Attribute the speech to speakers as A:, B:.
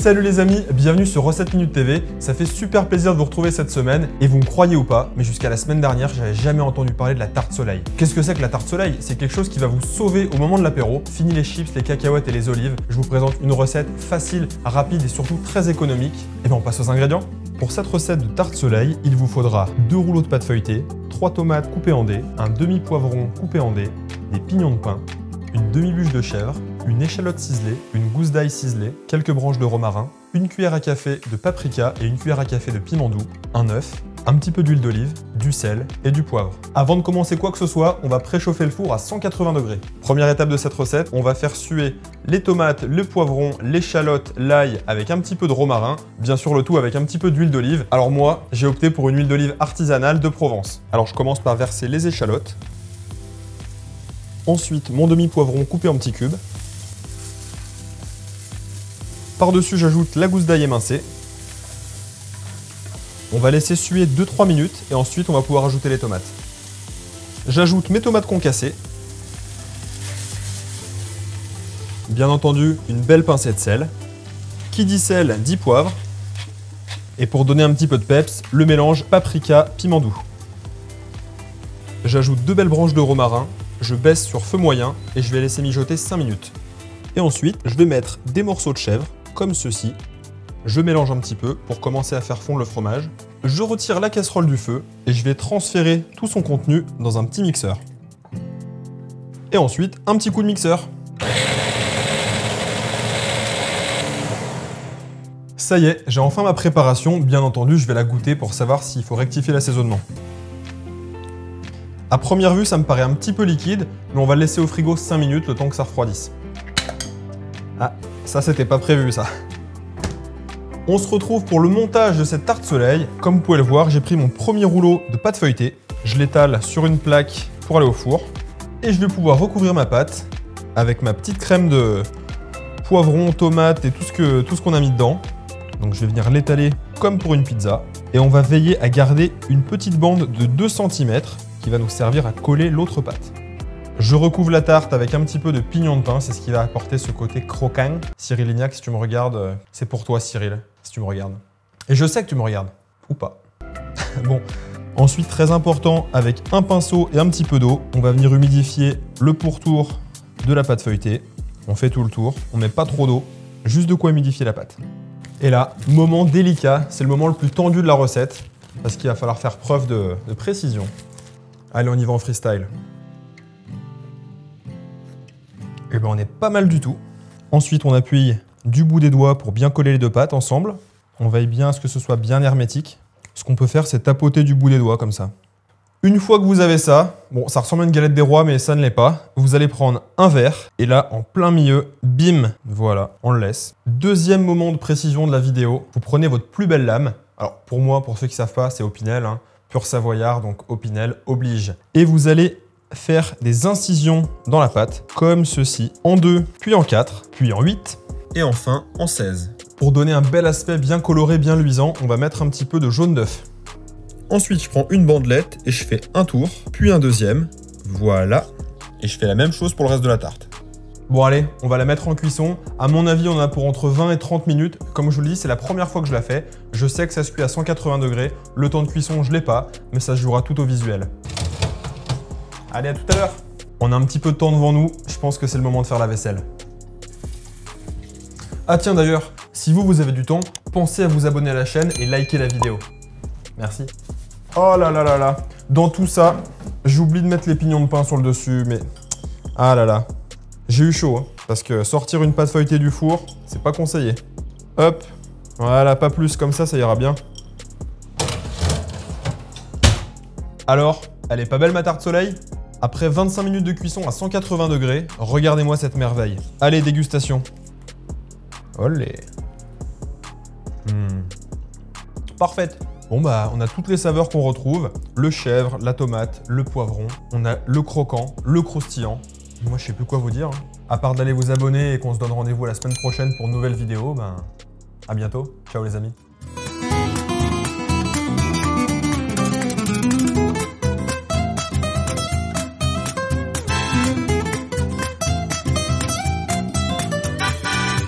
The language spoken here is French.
A: Salut les amis, bienvenue sur Recette Minute TV. Ça fait super plaisir de vous retrouver cette semaine. Et vous me croyez ou pas, mais jusqu'à la semaine dernière, j'avais jamais entendu parler de la tarte soleil. Qu'est-ce que c'est que la tarte soleil? C'est quelque chose qui va vous sauver au moment de l'apéro. Fini les chips, les cacahuètes et les olives. Je vous présente une recette facile, rapide et surtout très économique. Et bien on passe aux ingrédients. Pour cette recette de tarte soleil, il vous faudra 2 rouleaux de pâte feuilletée, 3 tomates coupées en dés, un demi-poivron coupé en dés, des pignons de pain, une demi-bûche de chèvre, une échalote ciselée, une gousse d'ail ciselée, quelques branches de romarin, une cuillère à café de paprika et une cuillère à café de piment doux, un œuf, un petit peu d'huile d'olive, du sel et du poivre. Avant de commencer quoi que ce soit, on va préchauffer le four à 180 degrés. Première étape de cette recette, on va faire suer les tomates, le poivron, l'échalote, l'ail avec un petit peu de romarin, bien sûr le tout avec un petit peu d'huile d'olive. Alors moi, j'ai opté pour une huile d'olive artisanale de Provence. Alors je commence par verser les échalotes. Ensuite, mon demi-poivron coupé en petits cubes. Par-dessus, j'ajoute la gousse d'ail émincée. On va laisser suer 2-3 minutes et ensuite, on va pouvoir ajouter les tomates. J'ajoute mes tomates concassées. Bien entendu, une belle pincée de sel. Qui dit sel, dit poivre. Et pour donner un petit peu de peps, le mélange paprika-piment doux. J'ajoute 2 belles branches de romarin. Je baisse sur feu moyen et je vais laisser mijoter 5 minutes. Et ensuite, je vais mettre des morceaux de chèvre, comme ceci. Je mélange un petit peu pour commencer à faire fondre le fromage. Je retire la casserole du feu et je vais transférer tout son contenu dans un petit mixeur. Et ensuite, un petit coup de mixeur. Ça y est, j'ai enfin ma préparation. Bien entendu, je vais la goûter pour savoir s'il faut rectifier l'assaisonnement. À première vue, ça me paraît un petit peu liquide, mais on va le laisser au frigo 5 minutes, le temps que ça refroidisse. Ah, ça c'était pas prévu ça. On se retrouve pour le montage de cette tarte soleil. Comme vous pouvez le voir, j'ai pris mon premier rouleau de pâte feuilletée. Je l'étale sur une plaque pour aller au four. Et je vais pouvoir recouvrir ma pâte avec ma petite crème de poivron, tomate et tout ce qu'on a mis dedans. Donc je vais venir l'étaler comme pour une pizza. Et on va veiller à garder une petite bande de 2 cm qui va nous servir à coller l'autre pâte. Je recouvre la tarte avec un petit peu de pignon de pain, c'est ce qui va apporter ce côté croquant. Cyril Lignac, si tu me regardes, c'est pour toi Cyril, si tu me regardes. Et je sais que tu me regardes, ou pas. Bon, ensuite très important, avec un pinceau et un petit peu d'eau, on va venir humidifier le pourtour de la pâte feuilletée. On fait tout le tour, on met pas trop d'eau, juste de quoi humidifier la pâte. Et là, moment délicat, c'est le moment le plus tendu de la recette, parce qu'il va falloir faire preuve de précision. Allez, on y va en freestyle. Et ben on est pas mal du tout. Ensuite, on appuie du bout des doigts pour bien coller les 2 pâtes ensemble. On veille bien à ce que ce soit bien hermétique. Ce qu'on peut faire, c'est tapoter du bout des doigts comme ça. Une fois que vous avez ça, bon, ça ressemble à une galette des rois, mais ça ne l'est pas. Vous allez prendre un verre et là, en plein milieu, bim, voilà, on le laisse. Deuxième moment de précision de la vidéo, vous prenez votre plus belle lame. Alors pour moi, pour ceux qui ne savent pas, c'est Opinel, hein. Pur Savoyard, donc Opinel oblige. Et vous allez faire des incisions dans la pâte, comme ceci, en 2, puis en 4, puis en 8, et enfin en 16. Pour donner un bel aspect bien coloré, bien luisant, on va mettre un petit peu de jaune d'œuf. Ensuite, je prends une bandelette et je fais un tour, puis un deuxième, voilà. Et je fais la même chose pour le reste de la tarte. Bon allez, on va la mettre en cuisson. À mon avis, on en a pour entre 20 et 30 minutes. Comme je vous le dis, c'est la première fois que je la fais. Je sais que ça se cuit à 180 degrés. Le temps de cuisson, je ne l'ai pas, mais ça se jouera tout au visuel. Allez, à tout à l'heure. On a un petit peu de temps devant nous. Je pense que c'est le moment de faire la vaisselle. Ah tiens d'ailleurs, si vous avez du temps, pensez à vous abonner à la chaîne et liker la vidéo. Merci. Oh là là là là. Dans tout ça, j'oublie de mettre les pignons de pain sur le dessus, mais... Ah là là. J'ai eu chaud, hein, parce que sortir une pâte feuilletée du four, c'est pas conseillé. Hop, voilà, pas plus, comme ça ira bien. Alors, elle est pas belle ma tarte soleil? Après 25 minutes de cuisson à 180 degrés, regardez-moi cette merveille. Allez, dégustation. Olé. Parfaite. Bon bah, on a toutes les saveurs qu'on retrouve. Le chèvre, la tomate, le poivron. On a le croquant, le croustillant. Moi, je sais plus quoi vous dire. À part d'aller vous abonner et qu'on se donne rendez-vous la semaine prochaine pour une nouvelle vidéo, ben, à bientôt. Ciao les amis.